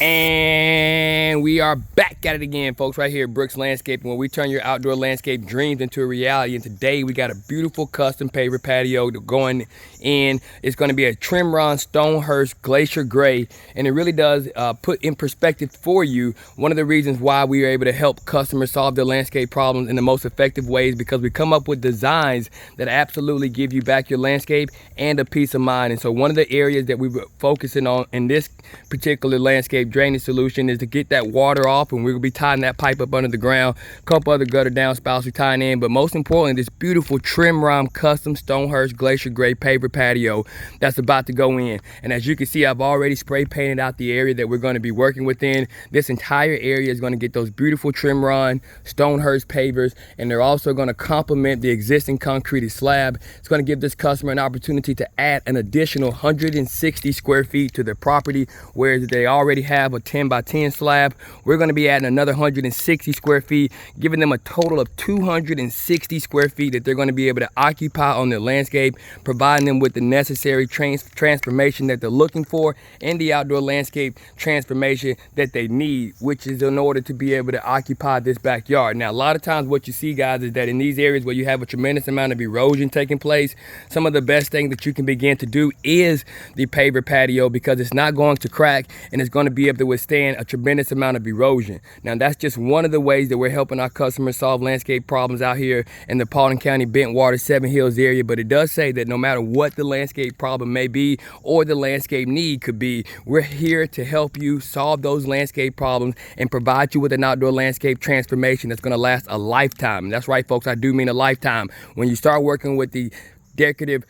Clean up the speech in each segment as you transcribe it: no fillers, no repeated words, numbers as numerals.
And we are back at it again, folks, right here at Brook's Landscaping, where we turn your outdoor landscape dreams into a reality. And today we got a beautiful custom paver patio going in. It's going to be a Trimron Stonehurst Glacier Gray, and it really does put in perspective for you one of the reasons why we are able to help customers solve their landscape problems in the most effective ways, because we come up with designs that absolutely give you back your landscape and a peace of mind. And so one of the areas that we were focusing on in this particular landscape drainage solution is to get that water off, and we're gonna be tying that pipe up under the ground, a couple other gutter downspouts we're tying in, but most importantly, this beautiful Trimron custom Stonehurst Glacier Gray paver patio that's about to go in. And as you can see, I've already spray painted out the area that we're going to be working within. This entire area is going to get those beautiful Trimron Stonehurst pavers, and they're also going to complement the existing concrete slab. It's going to give this customer an opportunity to add an additional 160 square feet to their property, whereas they already have a 10 by 10 slab. We're going to be adding another 160 square feet, giving them a total of 260 square feet that they're going to be able to occupy on their landscape, providing them with the necessary transformation that they're looking for and the outdoor landscape transformation that they need, which is in order to be able to occupy this backyard. Now, a lot of times what you see, guys, is that in these areas where you have a tremendous amount of erosion taking place, some of the best thing that you can begin to do is the paver patio, because it's not going to crack and it's going to be able to withstand a tremendous amount of erosion. Now, that's just one of the ways that we're helping our customers solve landscape problems out here in the Paulding County, Bentwater, Seven Hills area. But it does say that no matter what the landscape problem may be or the landscape need could be, we're here to help you solve those landscape problems and provide you with an outdoor landscape transformation that's going to last a lifetime. And that's right, folks, I do mean a lifetime. When you start working with the decorative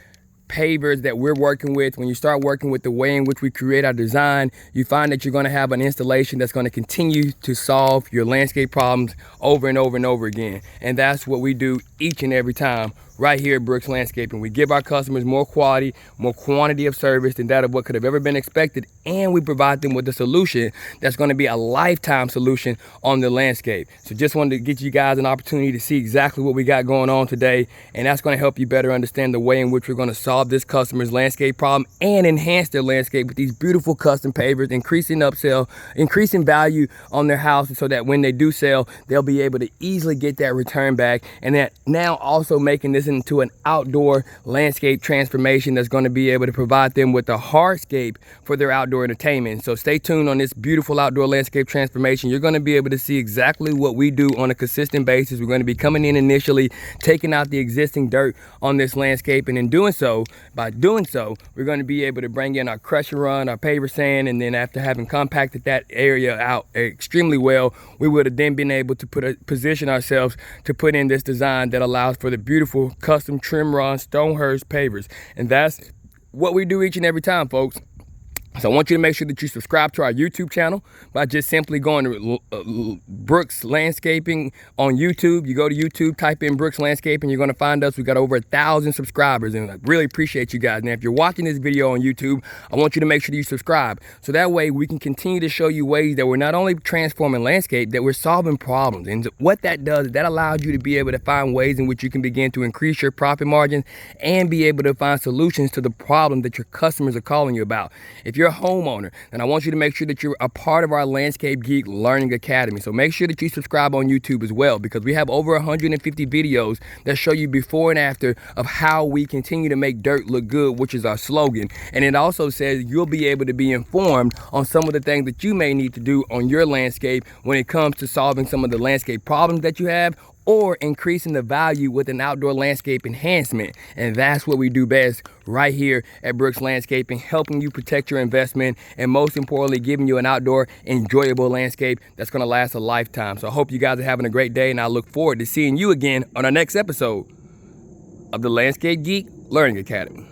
pavers that we're working with, when you start working with the way in which we create our design, you find that you're going to have an installation that's going to continue to solve your landscape problems over and over and over again. And that's what we do each and every time right here at Brook's Landscaping. We give our customers more quality, more quantity of service than that of what could have ever been expected, and we provide them with a solution that's going to be a lifetime solution on the landscape. So just wanted to get you guys an opportunity to see exactly what we got going on today, and that's going to help you better understand the way in which we're going to solve this customer's landscape problem and enhance their landscape with these beautiful custom pavers, increasing upsell, increasing value on their house, so that when they do sell, they'll be able to easily get that return back, and that now also making this into an outdoor landscape transformation that's going to be able to provide them with a hardscape for their outdoor entertainment. So stay tuned on this beautiful outdoor landscape transformation. You're going to be able to see exactly what we do on a consistent basis. We're going to be coming in initially, taking out the existing dirt on this landscape, and in doing so, by doing so, we're going to be able to bring in our crush and run, our paver sand, and then after having compacted that area out extremely well, we would have then been able to position ourselves to put in this design that allows for the beautiful custom Trimron Stonehurst pavers. And that's what we do each and every time, folks. So I want you to make sure that you subscribe to our YouTube channel by just simply going to Brook's Landscaping on YouTube. You go to YouTube, type in Brook's Landscaping, you're going to find us. We got over 1,000 subscribers, and I really appreciate you guys. Now, if you're watching this video on YouTube, I want you to make sure that you subscribe, so that way we can continue to show you ways that we're not only transforming landscape, that we're solving problems. And what that does is that allows you to be able to find ways in which you can begin to increase your profit margins and be able to find solutions to the problem that your customers are calling you about. If you're a homeowner, and I want you to make sure that you're a part of our Landscape Geek Learning Academy. So make sure that you subscribe on YouTube as well, because we have over 150 videos that show you before and after of how we continue to make dirt look good, which is our slogan. And it also says you'll be able to be informed on some of the things that you may need to do on your landscape when it comes to solving some of the landscape problems that you have, or increasing the value with an outdoor landscape enhancement. And that's what we do best right here at Brook's Landscaping, helping you protect your investment, and most importantly, giving you an outdoor enjoyable landscape that's going to last a lifetime. So I hope you guys are having a great day, and I look forward to seeing you again on our next episode of the Landscape Geek Learning Academy.